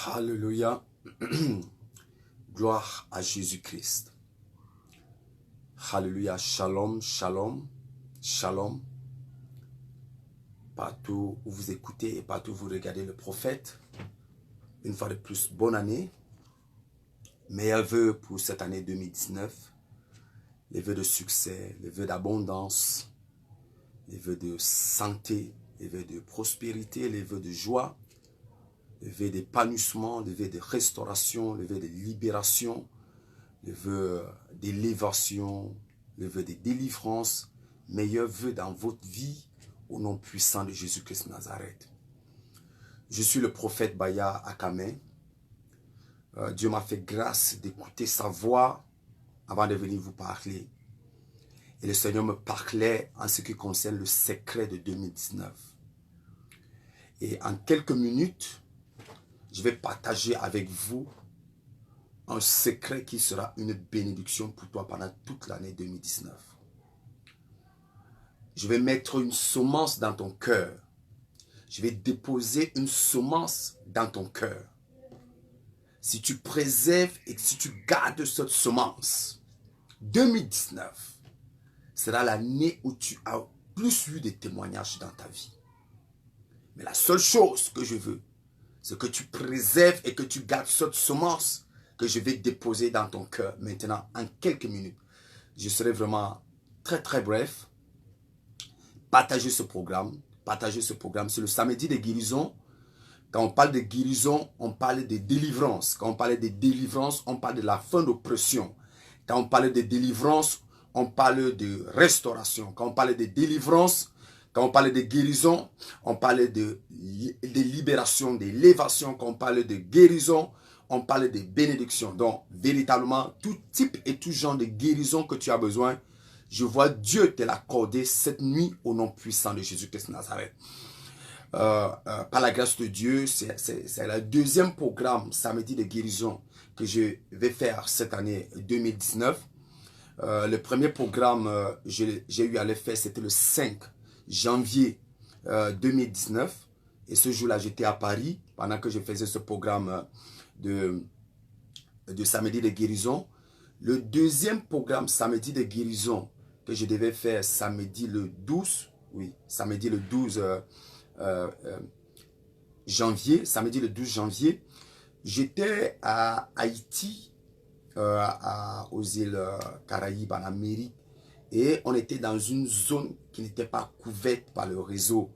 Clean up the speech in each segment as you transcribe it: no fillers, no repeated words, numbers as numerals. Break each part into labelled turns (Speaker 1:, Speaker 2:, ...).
Speaker 1: Alléluia. Gloire à Jésus-Christ. Alléluia. Shalom, shalom, shalom. Partout où vous écoutez et partout où vous regardez le prophète, une fois de plus, bonne année. Meilleurs vœux pour cette année 2019. Les vœux de succès, les vœux d'abondance, les vœux de santé, les vœux de prospérité, les vœux de joie, les vœux d'épanouissement, les vœux de restauration, les vœux de libération, les vœux d'élévation, les vœux de délivrance. Meilleurs vœux dans votre vie au nom puissant de Jésus-Christ de Nazareth. Je suis le prophète Baya Akame. Dieu m'a fait grâce d'écouter sa voix avant de venir vous parler. Et le Seigneur me parlait en ce qui concerne le secret de 2019. Et en quelques minutes, je vais partager avec vous un secret qui sera une bénédiction pour toi pendant toute l'année 2019. Je vais mettre une semence dans ton cœur. Je vais déposer une semence dans ton cœur. Si tu préserves et si tu gardes cette semence, 2019 sera l'année où tu as plus eu de témoignages dans ta vie. Mais la seule chose que je veux, c'est que tu préserves et que tu gardes cette semence que je vais déposer dans ton cœur maintenant en quelques minutes. Je serai vraiment très très bref. Partagez ce programme. Partagez ce programme. C'est le samedi de guérison. Quand on parle de guérison, on parle de délivrance. Quand on parle de délivrance, on parle de la fin d'oppression. Quand on parle de délivrance, on parle de restauration. Quand on parle de délivrance, quand on parle de guérison, on parle de libération, d'élévation. Quand on parle de guérison, on parle de bénédiction. Donc, véritablement, tout type et tout genre de guérison que tu as besoin, je vois Dieu te l'accorder cette nuit au nom puissant de Jésus-Christ de Nazareth. Par la grâce de Dieu, c'est le deuxième programme samedi de guérison que je vais faire cette année 2019. Le premier programme, j'ai eu à le faire, c'était le 5 janvier 2019. Et ce jour-là, j'étais à Paris pendant que je faisais ce programme de samedi de guérison. Le deuxième programme samedi de guérison que je devais faire samedi le 12, oui, samedi le 12 janvier, samedi le 12 janvier, j'étais à Haïti, aux îles Caraïbes, en Amérique, et on était dans une zone qui n'était pas couverte par le réseau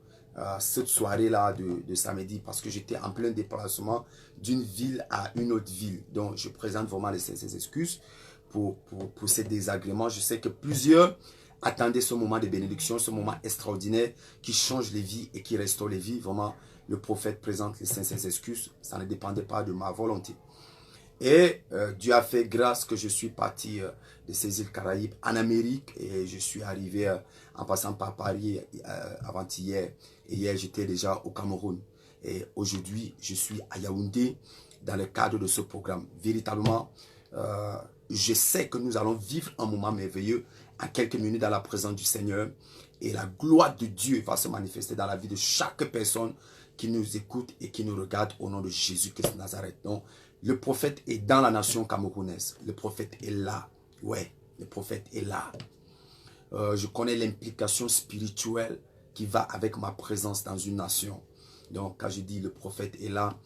Speaker 1: cette soirée-là de samedi, parce que j'étais en plein déplacement d'une ville à une autre ville. Donc, je présente vraiment ces excuses pour ces désagréments. Je sais que plusieurs attendaient ce moment de bénédiction, ce moment extraordinaire qui change les vies et qui restaure les vies. Vraiment, le prophète présente les sincères excuses. Ça ne dépendait pas de ma volonté. Et Dieu a fait grâce que je suis parti de ces îles Caraïbes en Amérique et je suis arrivé en passant par Paris avant-hier. Et hier, j'étais déjà au Cameroun. Et aujourd'hui, je suis à Yaoundé dans le cadre de ce programme. Véritablement, je sais que nous allons vivre un moment merveilleux en quelques minutes dans la présence du Seigneur. Et la gloire de Dieu va se manifester dans la vie de chaque personne qui nous écoute et qui nous regarde au nom de Jésus-Christ de Nazareth. Donc, le prophète est dans la nation camerounaise. Le prophète est là. Ouais, le prophète est là. Je connais l'implication spirituelle qui va avec ma présence dans une nation. Donc, quand je dis le prophète est là,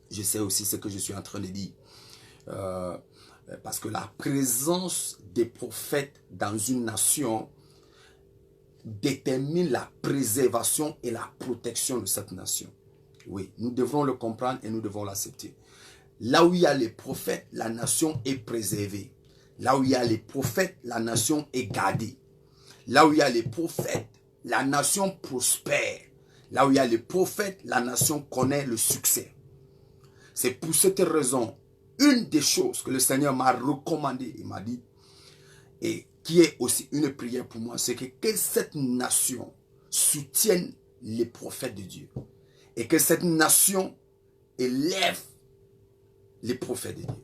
Speaker 1: je sais aussi ce que je suis en train de dire. Parce que la présence des prophètes dans une nation détermine la préservation et la protection de cette nation. Oui, nous devons le comprendre et nous devons l'accepter. Là où il y a les prophètes, la nation est préservée. Là où il y a les prophètes, la nation est gardée. Là où il y a les prophètes, la nation prospère. Là où il y a les prophètes, la nation connaît le succès. C'est pour cette raison, une des choses que le Seigneur m'a recommandé, il m'a dit, et qui est aussi une prière pour moi, c'est que cette nation soutienne les prophètes de Dieu. Et que cette nation élève les prophètes de Dieu.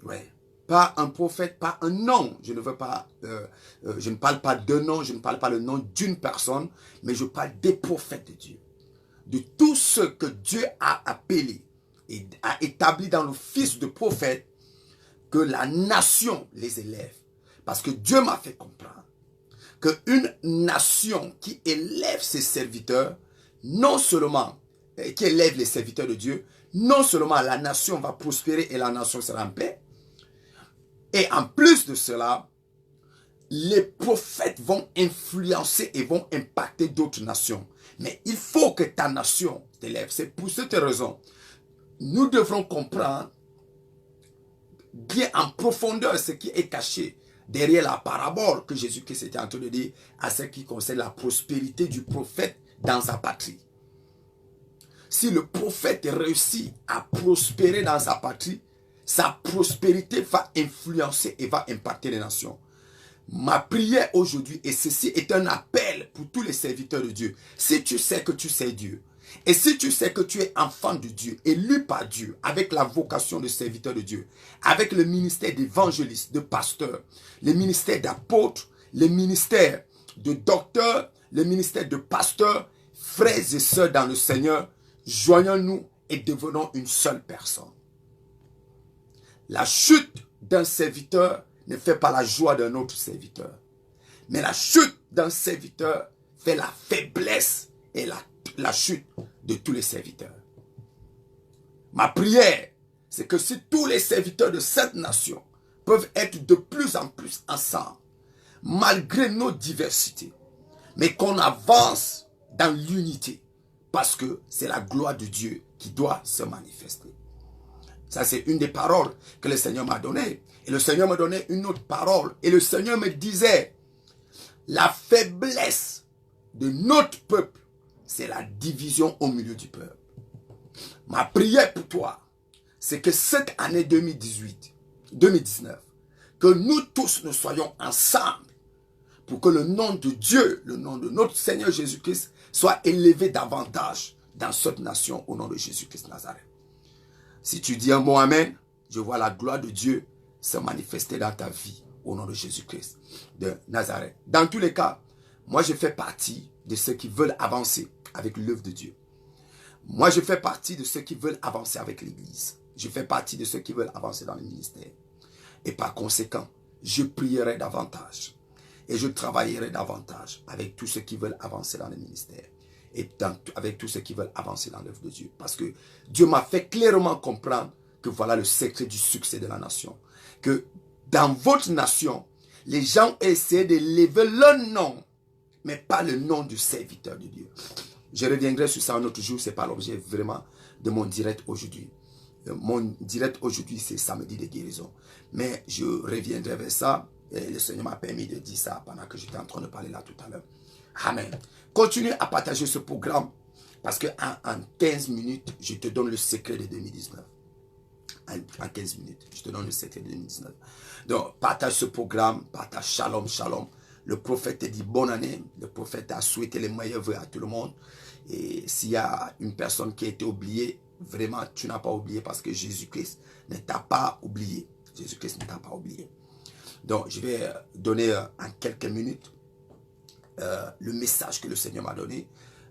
Speaker 1: Ouais. Pas un prophète, pas un nom. Je ne veux pas, je ne parle pas d'un nom, je ne parle pas le nom d'une personne, mais je parle des prophètes de Dieu. De tous ceux que Dieu a appelés et a établi dans le fils de prophète que la nation les élève. Parce que Dieu m'a fait comprendre qu'une nation qui élève ses serviteurs, non seulement, qui élève les serviteurs de Dieu, non seulement la nation va prospérer et la nation sera en paix, et en plus de cela, les prophètes vont influencer et vont impacter d'autres nations. Mais il faut que ta nation t'élève. C'est pour cette raison, nous devrons comprendre bien en profondeur ce qui est caché derrière la parabole que Jésus-Christ était en train de dire à ce qui concerne la prospérité du prophète dans sa patrie. Si le prophète réussit à prospérer dans sa patrie, sa prospérité va influencer et va impacter les nations. Ma prière aujourd'hui, et ceci est un appel pour tous les serviteurs de Dieu. Si tu sais que tu sais Dieu, et si tu sais que tu es enfant de Dieu, élu par Dieu, avec la vocation de serviteur de Dieu, avec le ministère d'évangéliste, de pasteur, le ministère d'apôtre, le ministère de docteur, le ministère de pasteur, frères et sœurs dans le Seigneur, joignons-nous et devenons une seule personne. La chute d'un serviteur ne fait pas la joie d'un autre serviteur. Mais la chute d'un serviteur fait la faiblesse et la chute de tous les serviteurs. Ma prière, c'est que si tous les serviteurs de cette nation peuvent être de plus en plus ensemble, malgré nos diversités, mais qu'on avance dans l'unité, parce que c'est la gloire de Dieu qui doit se manifester. Ça, c'est une des paroles que le Seigneur m'a données. Et le Seigneur m'a donné une autre parole. Et le Seigneur me disait, la faiblesse de notre peuple, c'est la division au milieu du peuple. Ma prière pour toi, c'est que cette année 2019, que nous tous nous soyons ensemble pour que le nom de Dieu, le nom de notre Seigneur Jésus-Christ, soit élevé davantage dans cette nation au nom de Jésus-Christ Nazareth. Si tu dis un mot amen, je vois la gloire de Dieu se manifester dans ta vie au nom de Jésus-Christ de Nazareth. Dans tous les cas, moi je fais partie de ceux qui veulent avancer avec l'œuvre de Dieu. Moi je fais partie de ceux qui veulent avancer avec l'Église. Je fais partie de ceux qui veulent avancer dans le ministère. Et par conséquent, je prierai davantage. Et je travaillerai davantage avec tous ceux qui veulent avancer dans le ministère. Et avec tous ceux qui veulent avancer dans l'œuvre de Dieu. Parce que Dieu m'a fait clairement comprendre que voilà le secret du succès de la nation. Que dans votre nation, les gens essaient d'élever le nom, mais pas le nom du serviteur de Dieu. Je reviendrai sur ça un autre jour, ce n'est pas l'objet vraiment de mon direct aujourd'hui. Mon direct aujourd'hui, c'est samedi de guérison. Mais je reviendrai vers ça. Et le Seigneur m'a permis de dire ça pendant que j'étais en train de parler là tout à l'heure. Amen. Continue à partager ce programme parce qu'en 15 minutes, je te donne le secret de 2019. En 15 minutes, je te donne le secret de 2019. Donc, partage ce programme, partage shalom, shalom. Le prophète te dit bonne année. Le prophète a souhaité les meilleurs vœux à tout le monde. Et s'il y a une personne qui a été oubliée, vraiment, tu n'as pas oublié parce que Jésus-Christ ne t'a pas oublié. Jésus-Christ ne t'a pas oublié. Donc, je vais donner en quelques minutes le message que le Seigneur m'a donné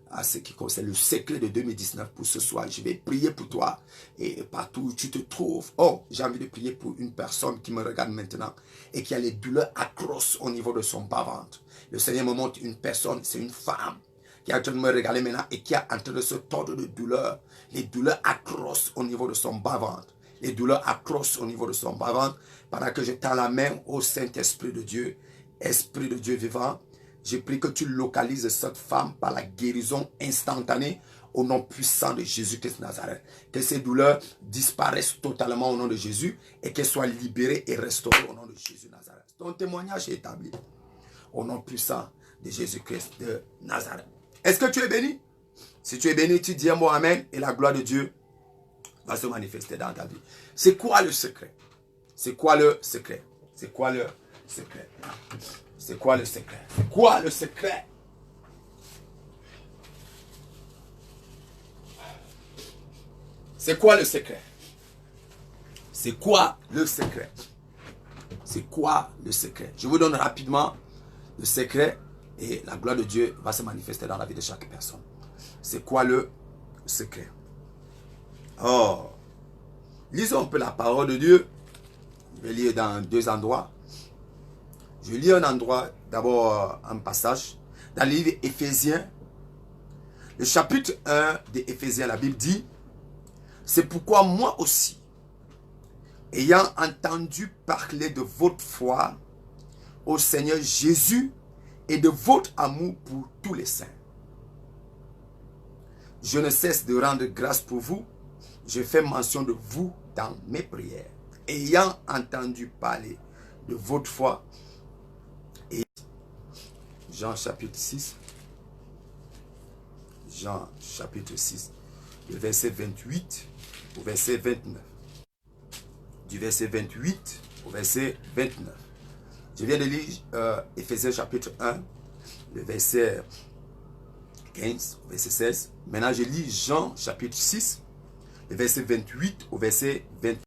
Speaker 1: à ce qui concerne le secret de 2019 pour ce soir. Je vais prier pour toi et partout où tu te trouves. Oh, j'ai envie de prier pour une personne qui me regarde maintenant et qui a les douleurs atroces au niveau de son bas-ventre. Le Seigneur me montre une personne, c'est une femme qui est en train de me regarder maintenant et qui est en train de se tordre de douleur. Les douleurs atroces au niveau de son bas-ventre. Les douleurs atroces au niveau de son bas-ventre. Pendant que je tends la main au Saint-Esprit de Dieu, Esprit de Dieu vivant, je prie que tu localises cette femme par la guérison instantanée au nom puissant de Jésus-Christ Nazareth. Que ces douleurs disparaissent totalement au nom de Jésus et qu'elles soient libérées et restaurées au nom de Jésus Nazareth. Ton témoignage est établi au nom puissant de Jésus-Christ de Nazareth. Est-ce que tu es béni? Si tu es béni, tu dis un mot amen et la gloire de Dieu va se manifester dans ta vie. C'est quoi le secret? C'est quoi le secret? C'est quoi le secret? C'est quoi le secret? C'est quoi le secret? C'est quoi le secret? C'est quoi le secret? C'est quoi le secret? Je vous donne rapidement le secret et la gloire de Dieu va se manifester dans la vie de chaque personne. C'est quoi le secret? Oh, Lisons un peu la parole de Dieu. Je vais lire dans deux endroits. Je lis un endroit, d'abord un passage, dans le livre Éphésiens, le chapitre 1 d'Éphésiens, la Bible dit, c'est pourquoi moi aussi, ayant entendu parler de votre foi au Seigneur Jésus et de votre amour pour tous les saints, je ne cesse de rendre grâce pour vous. Je fais mention de vous dans mes prières, ayant entendu parler de votre foi. Et Jean chapitre 6, Jean chapitre 6, le verset 28 au verset 29. Du verset 28 au verset 29. Je viens de lire Éphésiens chapitre 1, le verset 15 au verset 16. Maintenant je lis Jean chapitre 6, le verset 28 au verset 29.